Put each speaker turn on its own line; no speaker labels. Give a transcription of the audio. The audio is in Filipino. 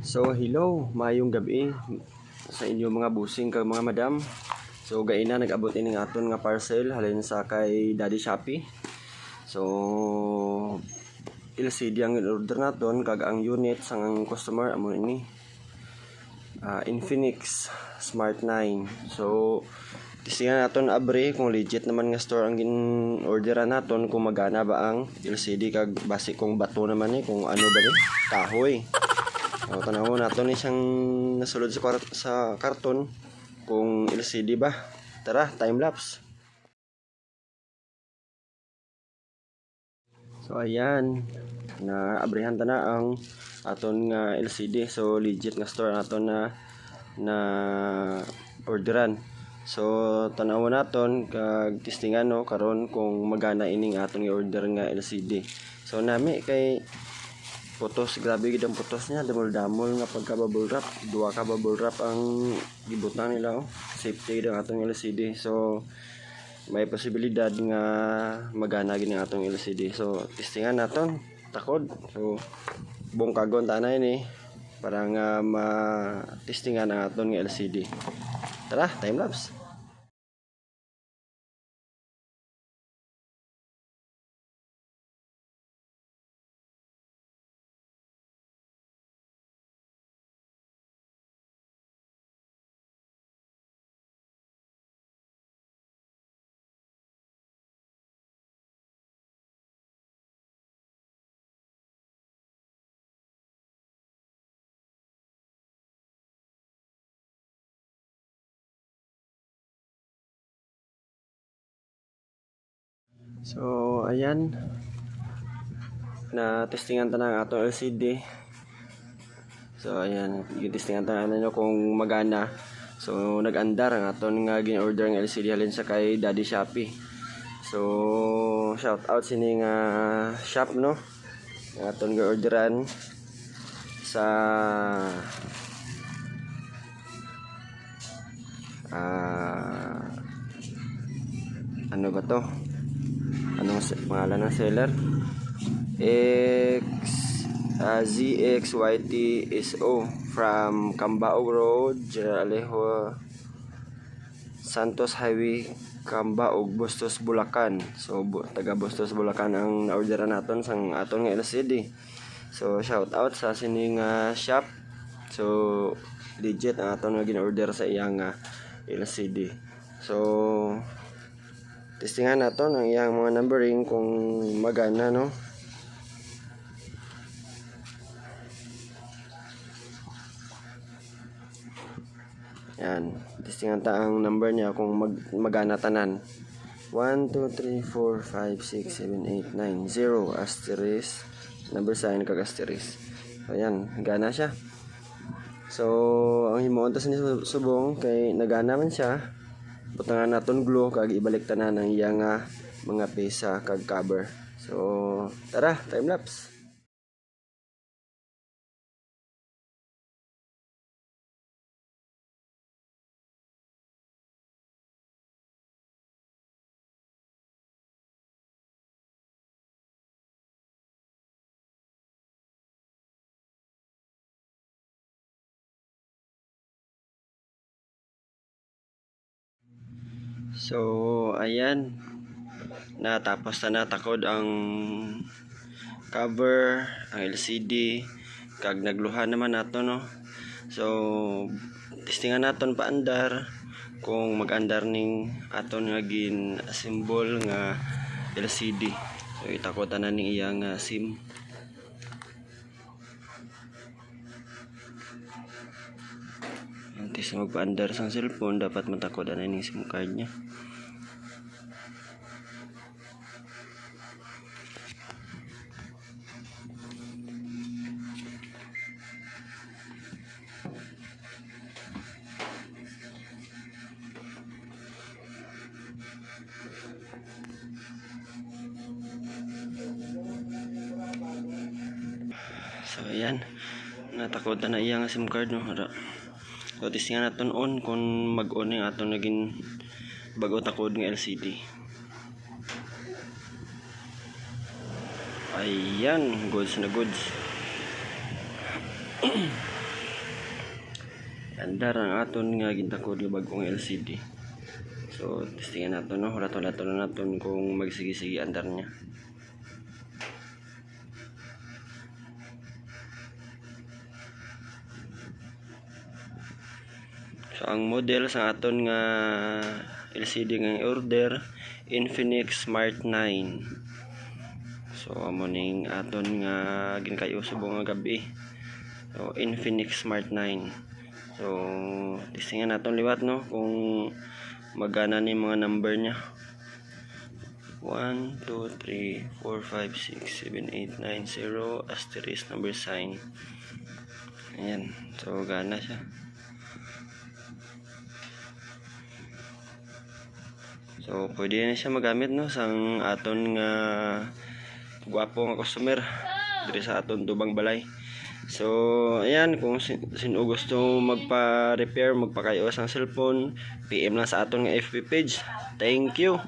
So hello, mayong gabi sa inyo mga busing kag mga madam. So gaina nag-abot ining aton nga parcel halin sa kay Daddy Shopee. So LCD ang order naton kag ang unit sang customer amo ini. Infinix Smart 9. So tistingan naton abre kung legit naman nga store ang gin-orderan naton, kung magana ba ang LCD kag base kung bato naman ni kung ano ba ni kahoy. O, tanawon nato ni siyang nasulod sa karton kung LCD ba. Tara, time lapse. So ayan, na abrihan ta na ang aton nga LCD. So legit nga store naton na orderan. So tanawon naton kag testingan no karon kung magana ining aton nga order nga LCD. So nami kay putos, grabe gid ang putos niya, damol-damol nga pagka bubble wrap. Duha ka bubble wrap ang gibutang nila safety gid ang atong LCD. So may posibilidad nga magana gid ang atong LCD. So testingan naton takod. So bungkagon ta na ini para nga ma-testingan ang aton nga LCD. Tara, time lapse. So ayan, na testingan ta ng atong LCD. So ayan, i-testingan ta na kung magana. So nag-andar ang aton nga gin-order ng LCD halin sa kay Daddy Shopee. So shout out sini nga shop no. Ang aton nga orderan sa ano ba to? Anong pangalan ng seller? ZXYTSO from Cambao Road, General Alejo, Santos Highway, Cambao, Bustos, Bulacan. So taga Bustos, Bulacan ang na-orderan naton sang aton nga LCD. So shout out sa sining shop. So legit ang aton nga gin-order sa iyang LCD. So testingan naton ang iyang mga numbering kung magana no. Yan, testingan ta ang number niya kung magana tanan. 1 2 3 4 5 6 7 8 9 0 asterisk number sign kag asterisk. So yan, gana siya. So ang himuon ta sa subong kay nagana man siya. Butangan naton glue kag ibalik tanan ang iyang mga pesa kag cover. So tara, time lapse. So ayan, natapos na natakod ang cover, ang LCD kag nagluha naman nato no. So testingan naton paandar kung mag-andar ning aton nga gin-assemble nga LCD. So itakotan na ning iyang SIM. Antes magpaandar sang cellphone dapat matakodan na ning SIM card niya. So ayan, natakodan na iyang SIM card no. So testingan naton on kung mag-on yung aton naging bago takod ng LCD. Ayan, goods na goods. andar ang aton nga gintakod nga bagong LCD. So testingan nato no, rato-rato na naton kung magsigi-sige andar niya. So ang model sa aton nga LCD nga order Infinix Smart 9. So amo ning aton nga ginkayo subong nga gabi. So Infinix Smart 9. So testingan naton liwat no kung magana ni mga number niya. 1 2 3 4 5 6 7 8 9 0 asterisk number sign. Ayan. So gana siya. So pwede na siya magamit no sang aton nga gwapo nga customer diri sa aton tubang balay. So ayan, kung sino gusto magpa-repair, magpakayo sang cellphone, PM lang sa aton nga FB page. Thank you.